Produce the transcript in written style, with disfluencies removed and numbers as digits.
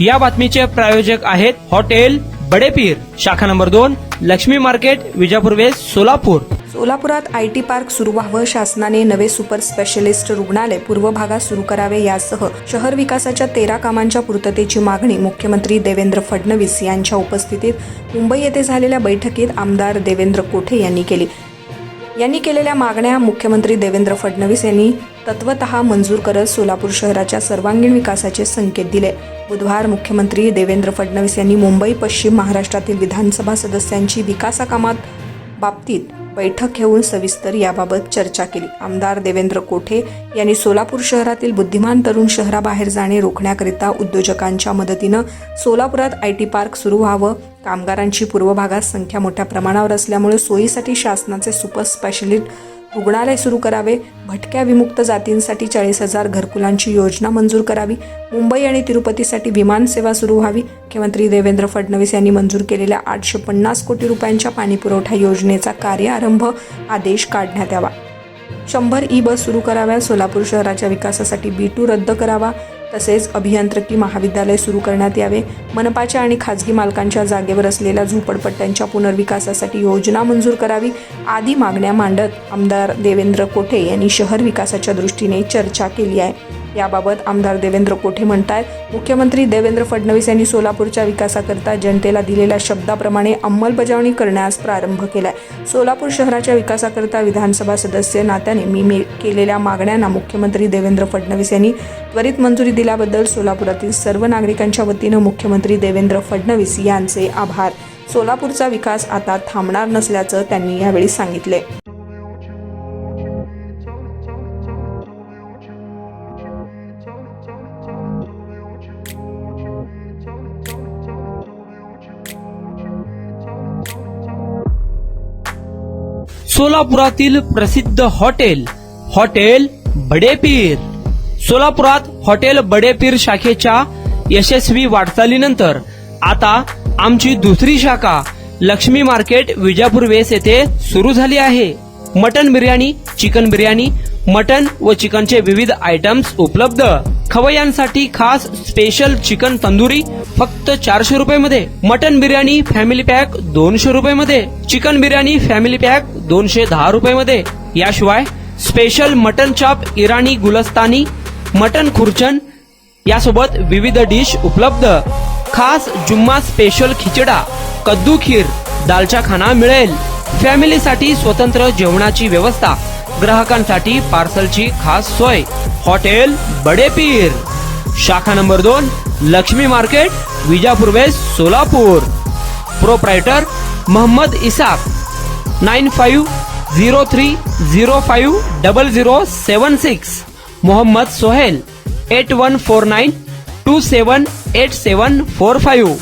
या बातमीचे प्रायोजक आहेत हॉटेल बडेपीर, शाखा number 2, Lakshmi market, Vijapur west, Solapur. सोलापुरात आयटी पार्क सुरू व्हावं, शासनाने नवे सुपर स्पेशलिस्ट रुग्णालय पूर्व भागात सुरू करावे यासह शहर विकासाच्या 13 कामांच्या पूर्ततेची मागणी मुख्यमंत्री देवेंद्र फडणवीस यांच्या उपस्थितीत मुंबई येथे झालेल्या बैठकीत आमदार देवेंद्र कोठे यांनी केली. यांनी केलेल्या मागण्या मुख्यमंत्री देवेंद्र फडणवीस यांनी तत्वतः मंजूर करत सोलापूर शहराच्या सर्वांगीण विकासाचे संकेत दिले. बुधवार मुख्यमंत्री देवेंद्र फडणवीस यांनी मुंबई पश्चिम महाराष्ट्रातील विधानसभा सदस्यांची विकासकामात बाबतीत बैठक घेऊन सविस्तर याबाबत चर्चा केली. आमदार देवेंद्र कोठे यांनी सोलापूर शहरातील बुद्धिमान तरुण शहराबाहेर जाणे रोखण्याकरिता उद्योजकांच्या मदतीनं सोलापुरात आयटी पार्क सुरू व्हावं, कामगारांची पूर्व भागात संख्या मोठ्या प्रमाणावर असल्यामुळे सोयीसाठी शासनाचे सुपर स्पेशलिस्ट रुग्णालय सुरू करावे, भटक्या विमुक्त जातींसाठी 40,000 घरकुलांची योजना मंजूर करावी, मुंबई आणि तिरुपतीसाठी विमान सेवा सुरू व्हावी. मुख्यमंत्री देवेंद्र फडणवीस यांनी मंजूर केलेल्या 850 कोटी रुपयांच्या पाणीपुरवठा योजनेचा कार्यारंभ आदेश काढण्यात यावा. 100 ई बस सुरू कराव्या, सोलापूर शहराच्या विकासासाठी B2 रद्द करावा, तसेच अभियांत्रिकी महाविद्यालय सुरू करण्यात यावे. मनपाच्या आणि खाजगी मालकांच्या जागेवर असलेल्या झोपडपट्ट्यांच्या पुनर्विकासासाठी योजना मंजूर करावी आदी मागण्या मांडत आमदार देवेंद्र कोठे यांनी शहर विकासाच्या दृष्टीने चर्चा केली आहे. याबाबत आमदार देवेंद्र कोठे म्हणतात, मुख्यमंत्री देवेंद्र फडणवीस यांनी सोलापूरच्या विकासाकरता जनतेला दिलेल्या शब्दाप्रमाणे अंमलबजावणी करण्यास प्रारंभ केलाय. सोलापूर शहराच्या विकासाकरता विधानसभा सदस्य नात्याने मी केलेल्या मागण्यांना मुख्यमंत्री देवेंद्र फडणवीस यांनी त्वरित मंजुरी दिल्याबद्दल सोलापुरातील सर्व नागरिकांच्या वतीनं मुख्यमंत्री देवेंद्र फडणवीस यांचे आभार. सोलापूरचा विकास आता थांबणार नसल्याचं त्यांनी यावेळी सांगितले. सोलापुरातील प्रसिद्ध हॉटेल बडेपीर. सोलापुरात हॉटेल बडेपीर शाखेच्या यशस्वी वाटचालीनंतर आता आमची दुसरी शाखा लक्ष्मी मार्केट, विजापूर वेस्ट येथे सुरू झाली आहे. Mutton biryani, chicken biryani, mutton व चिकनचे विविध आयटम्स उपलब्ध. खवय्यांसाठी खास स्पेशल चिकन तंदुरी फक्त 400 रुपये मध्ये, मटन बिर्याणी फॅमिली पॅक 200 रुपये मध्ये, चिकन बिर्याणी फॅमिली पॅक 210 रुपये मध्ये. याशिवाय स्पेशल मटन चाप, इराणी गुलस्तानी, मटन खुर्चन यासोबत विविध डिश उपलब्ध. खास जुम्मा स्पेशल खिचडा, कद्दू खीर, दालचा खाना मिळेल. फॅमिलीसाठी स्वतंत्र जेवणाची व्यवस्था, ग्राहकांसाठी पार्सलची खास सोय. हॉटेल बडेपीर, शाखा number 2, Lakshmi market, Vijapur west, Solapur. Proprietor Mohammed Isaq. 9503050076. Mohammed Sohail. 8149278745.